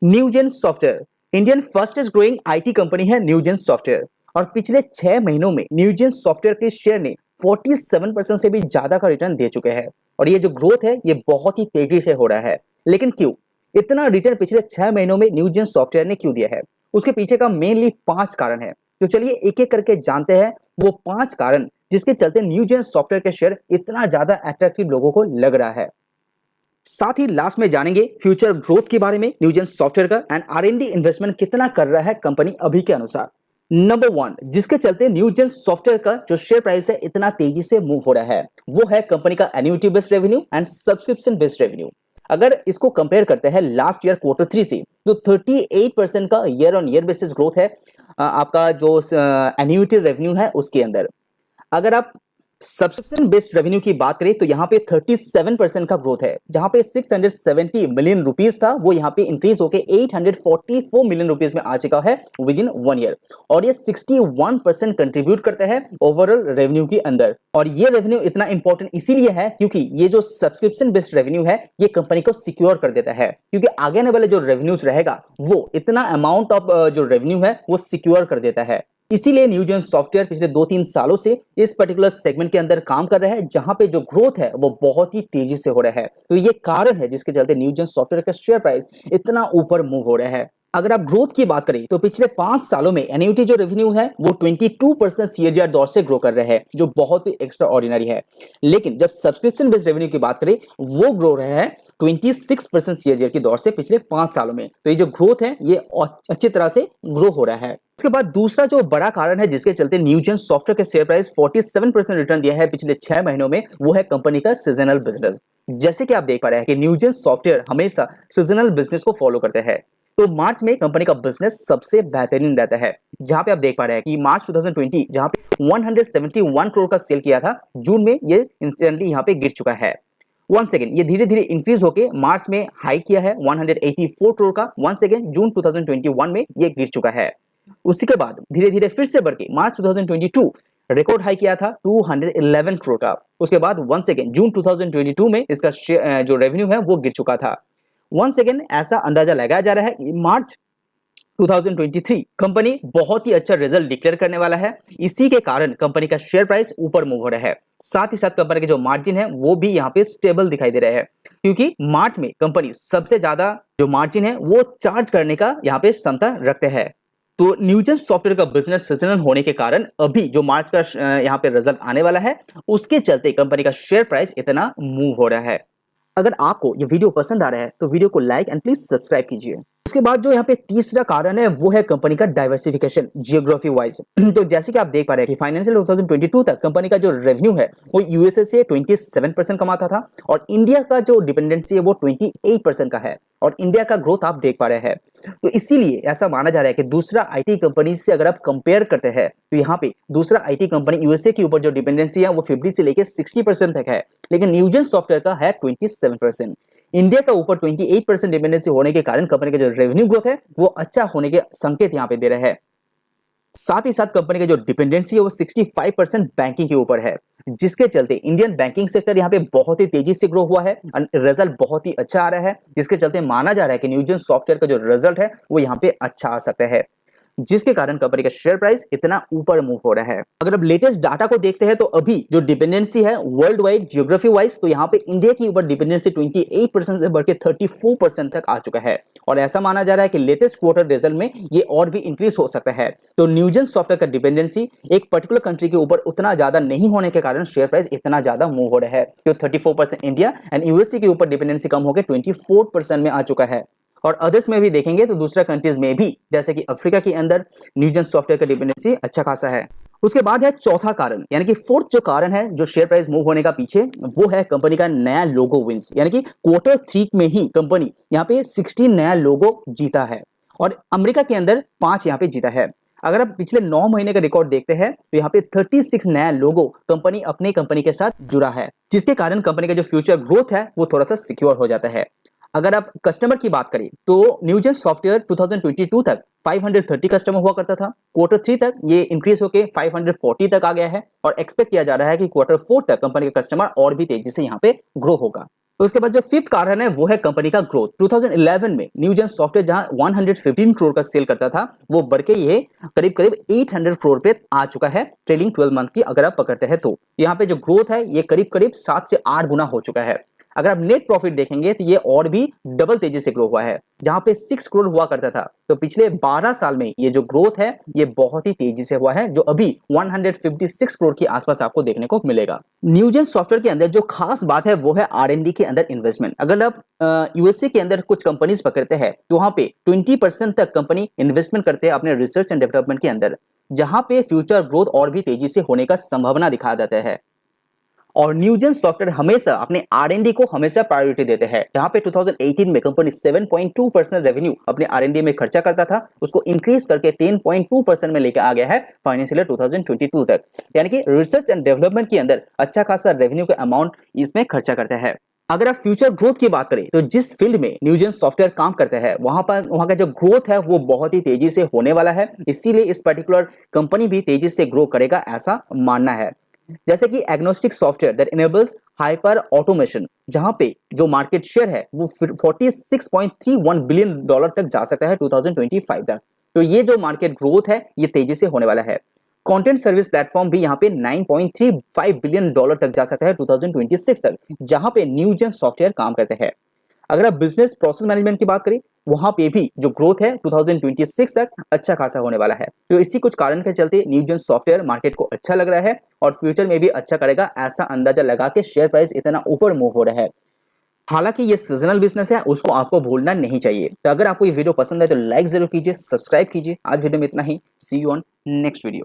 Newgen software Indian fastest growing IT company है Newgen software, और पिछले 6 महीनों में न्यूजेन सॉफ्टवेयर के शेयर ने 47% से भी ज्यादा का रिटर्न दे चुके हैं। और ये जो ग्रोथ है ये बहुत ही तेजी से हो रहा है। लेकिन क्यों इतना रिटर्न पिछले 6 महीनों में न्यूजेन सॉफ्टवेयर ने क्यों दिया है? उसके पीछे का मेनली 5 कारण है। तो चलिए एक एक करके जानते हैं वो 5 कारण जिसके चलते न्यूजेन सॉफ्टवेयर के शेयर इतना ज्यादा अट्रैक्टिव लोगों को लग रहा है। साथ ही लास्ट में जानेंगे फ्यूचर ग्रोथ के बारे में न्यूजेन सॉफ्टवेयर का, एंड आर&डी इन्वेस्टमेंट कितना कर रहा है कंपनी अभी के अनुसार। नंबर 1 जिसके चलते न्यूजेन सॉफ्टवेयर का जो शेयर प्राइस है इतना तेजी से मूव हो रहा है वो है कंपनी का annuity based revenue and subscription based revenue. अगर इसको कंपेयर करते हैं लास्ट ईयर Q3 से, तो 38% का year on year basis growth है आपका जो एन्युटी रेवेन्यू है उसके अंदर। अगर आप सब्सक्रिप्शन बेस्ड रेवेन्यू की बात करें तो यहाँ पे 37% का ग्रोथ है, जहां पे 670 मिलियन रुपीस था वो यहाँ पे इंक्रीज होके 844 मिलियन रुपीस में आ चुका है विद इन 1 ईयर, और ये 61% कंट्रीब्यूट करता है ओवरऑल रेवेन्यू के अंदर। और ये रेवेन्यू इतना इंपॉर्टेंट इसीलिए है क्योंकि ये जो सब्सक्रिप्शन बेस्ड रेवेन्यू है ये कंपनी को सिक्योर कर देता है, क्योंकि आगे आने वाले जो रेवेन्यूज रहेगा वो इतना अमाउंट ऑफ जो रेवेन्यू है वो सिक्योर कर देता है। इसीलिए न्यूजेन सॉफ्टवेयर पिछले 2-3 सालों से इस पर्टिकुलर सेगमेंट के अंदर काम कर रहा है, जहां पे जो ग्रोथ है वो बहुत ही तेजी से हो रहा है। तो ये कारण है जिसके चलते न्यूजेन सॉफ्टवेयर का शेयर प्राइस इतना ऊपर मूव हो रहा है। अगर आप ग्रोथ की बात करें तो पिछले 5 सालों में एन्युटी जो रेवेन्यू है वो 22% CAGR दौर से ग्रो कर रहे हैं, जो बहुत ही एक्स्ट्रा ऑर्डिनरी है। लेकिन जब सब्सक्रिप्शन बेस्ड रेवेन्यू की बात करें वो ग्रो रहे हैं 26% CAGR की दौर से पिछले 5 सालों में। तो ये जो ग्रोथ है ये अच्छी तरह से ग्रो हो रहा है। इसके बाद दूसरा जो बड़ा कारण है जिसके चलते न्यूजेन सॉफ्टवेयर के शेयर प्राइस 47% रिटर्न दिया है पिछले 6 महीनों में, वो है कंपनी का सीजनल बिजनेस। जैसे कि आप देख पा रहे हैं कि न्यूजेन सॉफ्टवेयर हमेशा सीजनल बिजनेस को फॉलो करते हैं। तो मार्च में कंपनी का बिजनेस सबसे बेहतरीन रहता है, जहां पे आप देख पा रहे हैं कि मार्च 2020 जहां पे 171 करोड़ का सेल किया था, जून में ये इंस्टेंटली यहां पे गिर चुका है। वन सेकेंड ये धीरे धीरे इंक्रीज होके मार्च में हाई किया है 184 करोड़ का। वन सेकेंड जून 2021 में ये गिर चुका है। उसी के बाद धीरे धीरे फिर से बढ़ के मार्च 2022 रिकॉर्ड हाई किया था 211 करोड़ का। उसके बाद वन सेकेंड जून 2022 में इसका जो रेवेन्यू है वो गिर चुका था। वन सेकेंड ऐसा अंदाजा लगाया जा रहा है कि मार्च 2023 कंपनी बहुत ही अच्छा रिजल्ट डिक्लेयर करने वाला है। इसी के कारण कंपनी का शेयर प्राइस ऊपर मूव हो रहा है। साथ ही साथ कंपनी के जो मार्जिन है वो भी यहाँ पे स्टेबल दिखाई दे रहे हैं, क्योंकि मार्च में कंपनी सबसे ज्यादा जो मार्जिन है वो चार्ज करने का यहाँ पे क्षमता रखते हैं। तो न्यूजेन सॉफ्टवेयर का बिजनेस सीजनल होने के कारण अभी जो मार्च का यहाँ पे रिजल्ट आने वाला है उसके चलते कंपनी का शेयर प्राइस इतना मूव हो रहा है। अगर आपको ये वीडियो पसंद आ रहा है तो वीडियो को लाइक एंड प्लीज सब्सक्राइब कीजिए। उसके बाद जो यहाँ पे तीसरा कारण है वो है कंपनी का डाइवर्सिफिकेशन जियोग्राफी वाइज। तो जैसे कि आप देख पा रहे हैं कि फाइनेंशियल 2022 तक कंपनी का जो रेवेन्यू है वो यूएसए से 27% कमाता था, और इंडिया का जो डिपेंडेंसी है वो 28% का है, और इंडिया का ग्रोथ आप देख पा रहे हैं। तो इसीलिए ऐसा माना जा रहा है कि दूसरा आईटी कंपनी से अगर आप कंपेयर करते हैं तो यहाँ पे दूसरा आईटी कंपनी यूएसए के ऊपर जो डिपेंडेंसी है वो 50 से लेकर 60% तक है, लेकिन न्यूजेन सॉफ्टवेयर का है 27%। इंडिया का ऊपर 28% डिपेंडेंसी होने के कारण कंपनी का जो रेवेन्यू ग्रोथ है वो अच्छा होने के संकेत यहाँ पे दे रहे हैं। साथ ही साथ कंपनी का जो डिपेंडेंसी है वो 65% बैंकिंग के ऊपर है, जिसके चलते इंडियन बैंकिंग सेक्टर यहाँ पे बहुत ही तेजी से ग्रो हुआ है, रिजल्ट बहुत ही अच्छा आ रहा है, जिसके चलते माना जा रहा है कि न्यूजेन सॉफ्टवेयर का जो रिजल्ट है वो यहाँ पे अच्छा आ सकता है, जिसके कारण कंपनी का शेयर प्राइस इतना ऊपर मूव हो रहा है। अगर अब लेटेस्ट डाटा को देखते हैं तो अभी जो डिपेंडेंसी है वर्ल्ड वाइड जियोग्राफी वाइज, तो यहाँ पे इंडिया के ऊपर डिपेंडेंसी 28% से बढ़ के 34% तक आ चुका है, और ऐसा माना जा रहा है कि लेटेस्ट क्वार्टर रिजल्ट में ये और भी इंक्रीज हो सकता है। तो न्यूजेन सॉफ्टवेयर का डिपेंडेंसी एक पर्टिकुलर कंट्री के ऊपर उतना ज्यादा नहीं होने के कारण शेयर प्राइस इतना ज्यादा मूव हो रहा है। तो 34% इंडिया एंड यूएसए के ऊपर डिपेंडेंसी कम होकर 24% में आ चुका है। और अदर्स में भी देखेंगे तो दूसरा कंट्रीज में भी, जैसे कि अफ्रीका के अंदर न्यूजेन सॉफ्टवेयर का डिपेंडेंसी अच्छा खासा है। उसके बाद है चौथा कारण, यानी कि फोर्थ जो कारण है जो शेयर प्राइस मूव होने का पीछे, वो है कंपनी का नया लोगो विंस, यानी कि Q3 में ही कंपनी यहाँ पे 16 नया लोगो जीता है, और अमेरिका के अंदर 5 यहाँ पे जीता है। अगर आप पिछले 9 महीने का रिकॉर्ड देखते हैं तो यहाँ पे 36 नया लोगो कंपनी अपने कंपनी के साथ जुड़ा है, जिसके कारण कंपनी का जो फ्यूचर ग्रोथ है वो थोड़ा सा सिक्योर हो जाता है। अगर आप कस्टमर की बात करें तो न्यूजेन सॉफ्टवेयर 2022 तक 530 कस्टमर हुआ करता था, Q3 तक ये इंक्रीज होकर 540 तक आ गया है, और एक्सपेक्ट किया जा रहा है कि Q4 तक कंपनी का कस्टमर और भी तेजी से यहाँ पे ग्रो होगा। तो उसके बाद जो फिफ्थ कारण है वो है कंपनी का ग्रोथ। 2011 में न्यूजेन सॉफ्टवेयर जहां 115 करोड़ का सेल करता था, वो बढ़ के ये करीब करीब 800 करोड़ पे आ चुका है ट्रेलिंग 12 मंथ की अगर आप पकड़ते हैं तो। यहाँ पे जो ग्रोथ है ये करीब करीब 7 से 8 गुना हो चुका है। अगर आप नेट प्रॉफिट देखेंगे तो ये और भी डबल तेजी से ग्रो हुआ है। जहां पे 6 करोड़ हुआ करता था, तो पिछले 12 साल में ये जो ग्रोथ है ये बहुत ही तेजी से हुआ है, जो अभी 156 करोड़ के आसपास आपको देखने को मिलेगा। न्यूजेन सॉफ्टवेयर के अंदर जो खास बात है वो है R&D के अंदर इन्वेस्टमेंट। अगर आप यूएसए के अंदर कुछ कंपनीज पकड़ते हैं तो वहां पे 20% तक कंपनी इन्वेस्टमेंट करते हैं अपने रिसर्च एंड डेवलपमेंट के अंदर, जहां पे फ्यूचर ग्रोथ और भी तेजी से होने का संभावना दिखा देता है। और न्यूजेन सॉफ्टवेयर हमेशा अपने R&D को हमेशा प्रायोरिटी देते हैं। जहां पे 2018 में कंपनी 7.2% रेवेन्यू अपने R&D में खर्चा करता था, उसको इंक्रीज करके 10.2% में लेकर आ गया है फाइनेंशियल ईयर 2022 तक। यानी कि रिसर्च एंड डेवलपमेंट के अंदर अच्छा खासा रेवेन्यू का अमाउंट इसमें खर्चा करता है। अगर आप फ्यूचर ग्रोथ की बात करें तो जिस फील्ड में न्यूजेन सॉफ्टवेयर काम करता है वहां का जो ग्रोथ है वो बहुत ही तेजी से होने वाला है, इसीलिए इस पर्टिकुलर कंपनी भी तेजी से ग्रो करेगा ऐसा मानना है। जैसे कि agnostic software that enables hyper automation, जहां पे जो मार्केट शेयर है वो 46.31 बिलियन डॉलर तक जा सकता है 2025 तक। तो ये जो मार्केट ग्रोथ है ये तेजी से होने वाला है। कंटेंट सर्विस प्लेटफॉर्म भी यहाँ पे 9.35 बिलियन डॉलर तक जा सकता है 2026 तक, जहां पे न्यूजेन सॉफ्टवेयर काम करते हैं। अगर आप बिजनेस प्रोसेस मैनेजमेंट की बात करें वहां पे भी जो ग्रोथ है 2026 तक अच्छा खासा होने वाला है। तो इसी कुछ कारण के चलते न्यूजेन सॉफ्टवेयर मार्केट को अच्छा लग रहा है और फ्यूचर में भी अच्छा करेगा ऐसा अंदाजा लगा के शेयर प्राइस इतना ऊपर मूव हो रहा है। हालांकि ये सीजनल बिजनेस है, उसको आपको भूलना नहीं चाहिए। तो अगर आपको ये वीडियो पसंद है तो लाइक जरूर कीजिए, सब्सक्राइब कीजिए। आज वीडियो में इतना ही। सी यू ऑन नेक्स्ट वीडियो।